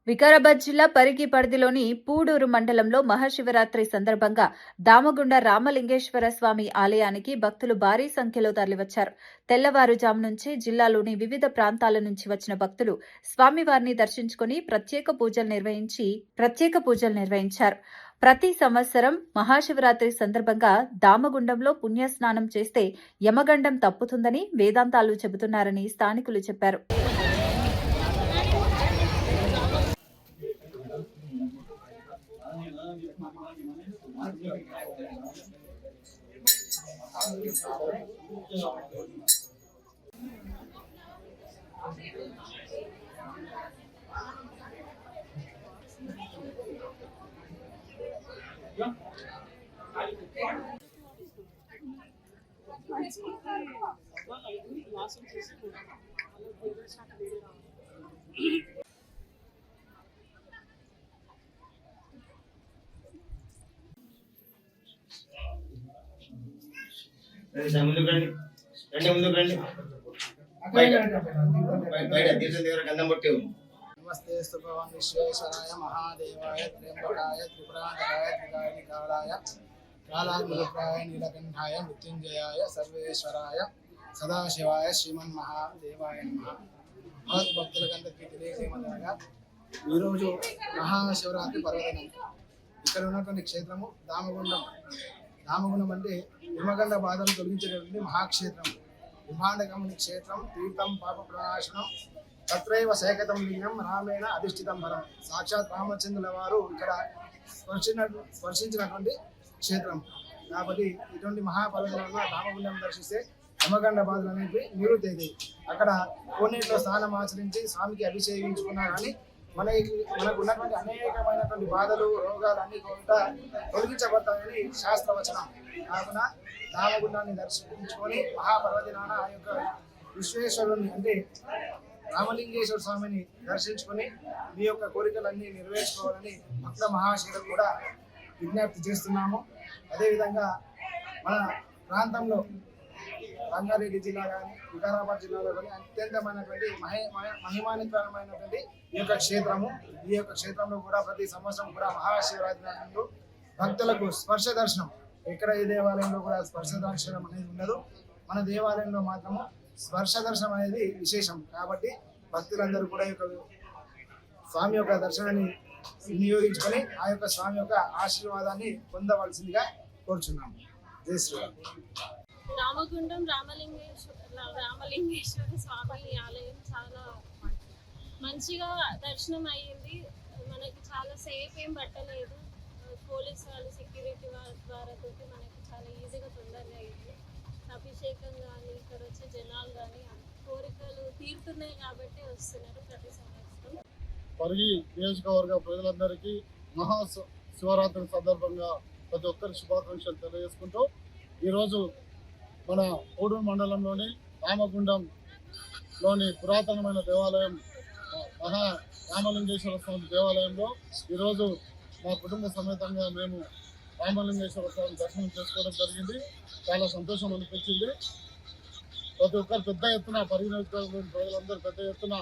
వికారాబాద్ జిల్లా పరిగి పరిధిలోని పూడూరు మండలంలో మహాశివరాత్రి సందర్భంగా దామగుండ రామలింగేశ్వర స్వామి ఆలయానికి భక్తులు భారీ సంఖ్యలో తరలివచ్చారు. తెల్లవారుజాము నుంచి జిల్లాలోని వివిధ ప్రాంతాల నుంచి వచ్చిన భక్తులు స్వామివారిని దర్శించుకుని ప్రత్యేక పూజలు నిర్వహించారు. ప్రతి సంవత్సరం మహాశివరాత్రి సందర్భంగా దామగుండంలో పుణ్యస్నానం చేస్తే యమగండం తప్పుతుందని వేదాంతాలు చెబుతున్నారని స్థానికులు చెప్పారు. ముందుకు రండి బయట తీర్థం దగ్గర గంధం పట్టి नमस्ते भगवान विश्वेश्वराय महादेवाय त्र्यंबकाय त्रिपुरांतकाय त्रिकालिकालाय कालाग्निरुद्राय नीलकंठाय मृत्युंजयाय सर्वेश्वराय सदाशिवाय श्रीमन्महादेवाय नमः। భక్తులకందరికీ తెలియజేయమనగా ఈరోజు మహాశివరాత్రి పర్వదినం. ఇక్కడ ఉన్నటువంటి క్షేత్రము దామగుండం. దామగుండం అంటే యమగండ బాధను తొలగించేటువంటి మహాక్షేత్రం. విభాండకముని క్షేత్రం, తీర్థం పాప ప్రనాశనం, తత్రైవ శేఖతం లింగం రామేణ అధిష్ఠితం వరం. సాక్షాత్ రామచంద్రుల వారు ఇక్కడ స్పర్శించినటువంటి క్షేత్రం కాబట్టి ఇటువంటి మహాపర్వతంలో రామగుండం దర్శిస్తే యమగండ బాధలు అనేవి నివృత్తి. అక్కడ కోనేటిలో స్నానం ఆచరించి స్వామికి అభిషేకించుకున్నా కానీ మనకు ఉన్నటువంటి అనేకమైనటువంటి బాధలు రోగాలు అన్ని కూడా తొలగించబడతాయని శాస్త్రవచనం. కావున రామగుండాన్ని దర్శించుకొని మహాపర్వదినాన ఆ యొక్క విశ్వేశ్వరుని అంటే రామలింగేశ్వర స్వామిని దర్శించుకొని మీ యొక్క కోరికలన్నీ నెరవేర్చుకోవాలని భక్త మహాశివుడు కూడా విజ్ఞప్తి చేస్తున్నాము. అదేవిధంగా మన ప్రాంతంలో రంగారెడ్డి జిల్లా కానీ వికారాబాద్ జిల్లాలో కానీ అత్యంతమైనటువంటి మహిమానితమైనటువంటి ఈ యొక్క క్షేత్రము. ఈ యొక్క క్షేత్రంలో కూడా ప్రతి సంవత్సరం కూడా మహాశివరాత్రి నాడు భక్తులకు స్పర్శ దర్శనం. ఎక్కడ ఏ దేవాలయంలో కూడా స్పర్శ దర్శనం అనేది ఉండదు. మన దేవాలయంలో మాత్రము స్పర్శ దర్శనం అనేది విశేషం. కాబట్టి భక్తులందరూ కూడా ఈ యొక్క స్వామి యొక్క దర్శనాన్ని వినియోగించుకొని ఆ యొక్క స్వామి యొక్క ఆశీర్వాదాన్ని పొందవలసిందిగా కోరుచున్నాము. జై శ్రీరామ్. రామగుండం రామలింగేశ్వర స్వామి ఆలయం చాలా మంచిగా దర్శనం అయ్యింది. మనకి చాలా సేఫ్ ఏం పట్టలేదు. పోలీస్ వాళ్ళు సెక్యూరిటీ ద్వారా తోటి మనకి చాలా ఈజీగా తొందరగా అయ్యింది. అభిషేకం కానీ ఇక్కడ వచ్చే జనాలు కానీ కోరికలు తీరుతున్నాయి కాబట్టి వస్తున్నారు ప్రతి సంవత్సరం. పరిగి నియోజకవర్గ ప్రజలందరికీ మహాశివరాత్రి సందర్భంగా ప్రతి ఒక్కరి శుభాకాంక్షలు తెలియజేసుకుంటూ ఈరోజు మన పూడూరు మండలంలోని రామగుండంలోని పురాతనమైన దేవాలయం మహా రామలింగేశ్వర స్వామి దేవాలయంలో ఈరోజు మా కుటుంబ సమేతంగా మేము రామలింగేశ్వర స్వామి దర్శనం చేసుకోవడం జరిగింది. చాలా సంతోషం అనిపించింది. ప్రతి ఒక్కరు పెద్ద ఎత్తున పరిగణించిన ప్రజలందరూ పెద్ద ఎత్తున